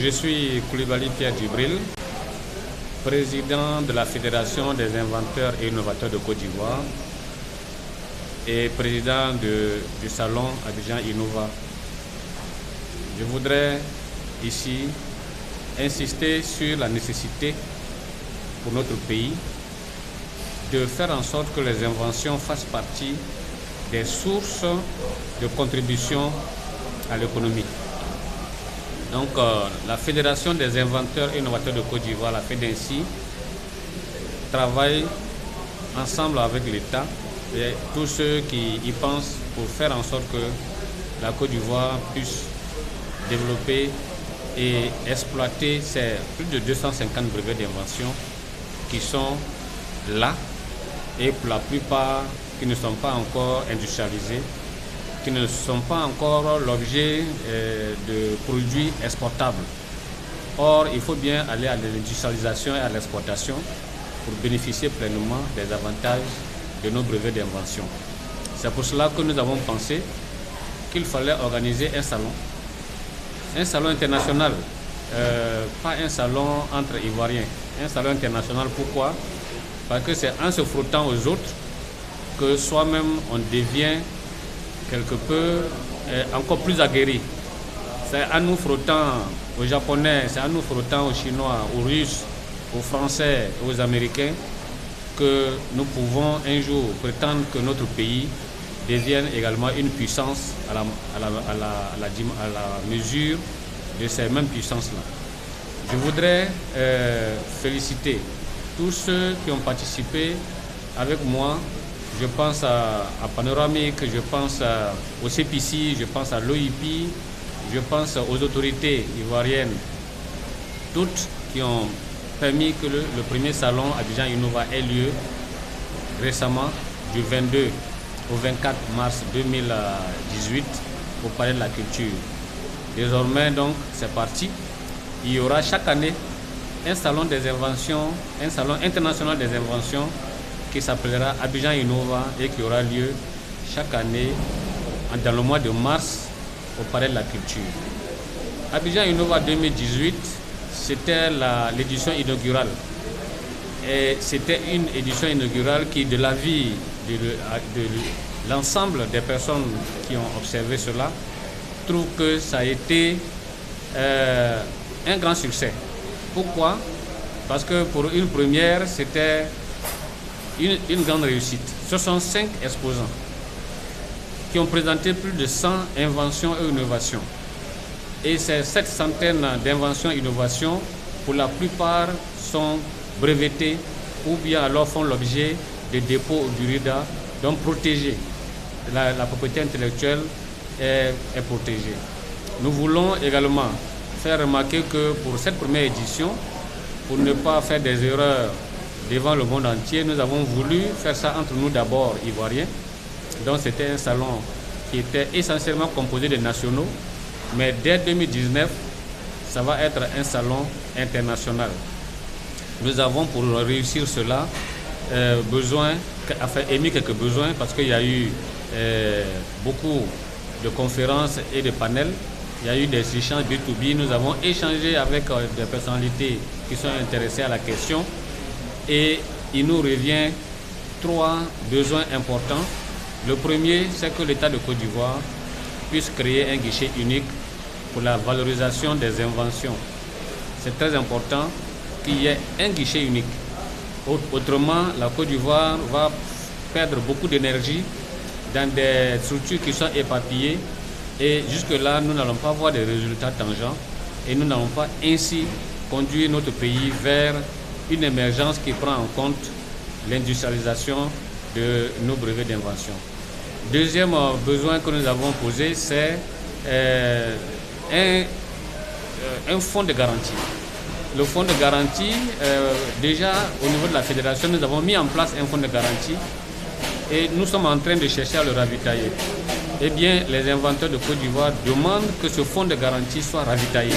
je suis Koulibaly Pierre Djibril, président de la Fédération des inventeurs et innovateurs de Côte d'Ivoire et président du salon Abidjan Innova. Je voudrais ici insister sur la nécessité pour notre pays de faire en sorte que les inventions fassent partie des sources de contribution à l'économie. Donc la Fédération des inventeurs et innovateurs de Côte d'Ivoire, la FEDINCI, travaille ensemble avec l'État et tous ceux qui y pensent pour faire en sorte que la Côte d'Ivoire puisse développer et exploiter ces plus de 250 brevets d'invention qui sont là et pour la plupart qui ne sont pas encore industrialisés, qui ne sont pas encore l'objet de produits exportables. Or, il faut bien aller à l'industrialisation et à l'exportation pour bénéficier pleinement des avantages de nos brevets d'invention. C'est pour cela que nous avons pensé qu'il fallait organiser un salon international, pas un salon entre Ivoiriens, un salon international. Pourquoi? Parce que c'est en se frottant aux autres que soi-même on devient quelque peu encore plus aguerri. C'est en nous frottant aux Japonais, c'est en nous frottant aux Chinois, aux Russes, aux Français, aux Américains que nous pouvons un jour prétendre que notre pays devienne également une puissance à la mesure de ces mêmes puissances-là. Je voudrais féliciter tous ceux qui ont participé avec moi. Je pense à Panoramique, je pense au CPC, je pense à l'OIP, je pense aux autorités ivoiriennes, toutes qui ont permis que le premier salon Abidjan Innova ait lieu récemment du 22 au 24 mars 2018 au Palais de la Culture. Désormais, donc, c'est parti. Il y aura chaque année un salon des inventions, un salon international des inventions qui s'appellera Abidjan Innova et qui aura lieu chaque année dans le mois de mars au Palais de la Culture. Abidjan Innova 2018, c'était l'édition inaugurale. Et c'était une édition inaugurale qui, de l'avis de l'ensemble des personnes qui ont observé cela, trouve que ça a été un grand succès. Pourquoi? Parce que pour une première, c'était une grande réussite. Ce sont 5 exposants qui ont présenté plus de 100 inventions et innovations. Et ces 7 centaines d'inventions et innovations, pour la plupart, sont brevetées ou bien alors font l'objet de dépôts du RIDA, donc protégés. La propriété intellectuelle est protégée. Nous voulons également faire remarquer que pour cette première édition, pour ne pas faire des erreurs devant le monde entier, nous avons voulu faire ça entre nous d'abord ivoiriens. Donc c'était un salon qui était essentiellement composé de nationaux, mais dès 2019, ça va être un salon international. Nous avons pour réussir cela émis quelques besoins parce qu'il y a eu beaucoup de conférences et de panels. Il y a eu des échanges B2B. Nous avons échangé avec des personnalités qui sont intéressées à la question. Et il nous revient 3 besoins importants. Le premier, c'est que l'État de Côte d'Ivoire puisse créer un guichet unique pour la valorisation des inventions. C'est très important qu'il y ait un guichet unique. Autrement, la Côte d'Ivoire va perdre beaucoup d'énergie dans des structures qui sont éparpillées et jusque-là, nous n'allons pas voir des résultats tangents et nous n'allons pas ainsi conduire notre pays vers une émergence qui prend en compte l'industrialisation de nos brevets d'invention. Deuxième besoin que nous avons posé, c'est un fonds de garantie. Le fonds de garantie, déjà au niveau de la fédération, nous avons mis en place un fonds de garantie et nous sommes en train de chercher à le ravitailler. Eh bien, les inventeurs de Côte d'Ivoire demandent que ce fonds de garantie soit ravitaillé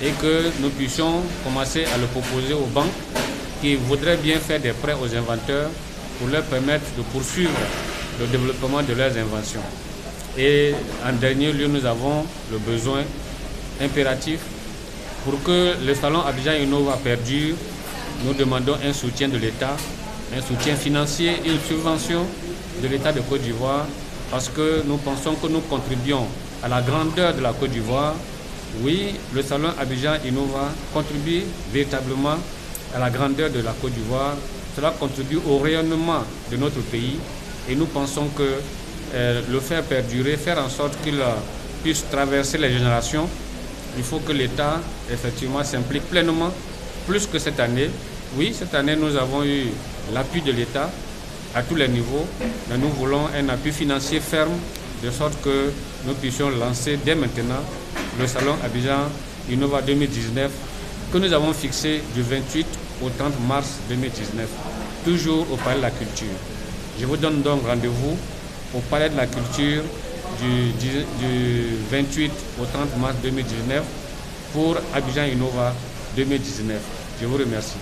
et que nous puissions commencer à le proposer aux banques qui voudraient bien faire des prêts aux inventeurs pour leur permettre de poursuivre le développement de leurs inventions. Et en dernier lieu, nous avons le besoin impératif Pour que le salon Abidjan Innova perdure, nous demandons un soutien de l'État, un soutien financier et une subvention de l'État de Côte d'Ivoire, parce que nous pensons que nous contribuons à la grandeur de la Côte d'Ivoire. Oui, le salon Abidjan Innova contribue véritablement à la grandeur de la Côte d'Ivoire. Cela contribue au rayonnement de notre pays et nous pensons que le faire perdurer, faire en sorte qu'il puisse traverser les générations, il faut que l'État effectivement s'implique pleinement, plus que cette année. Oui, cette année nous avons eu l'appui de l'État à tous les niveaux, mais nous voulons un appui financier ferme, de sorte que nous puissions lancer dès maintenant le salon Abidjan Innova 2019 que nous avons fixé du 28 au 30 mars 2019, toujours au Palais de la Culture. Je vous donne donc rendez-vous au Palais de la Culture du 28 au 30 mars 2019 pour Abidjan Innova 2019. Je vous remercie.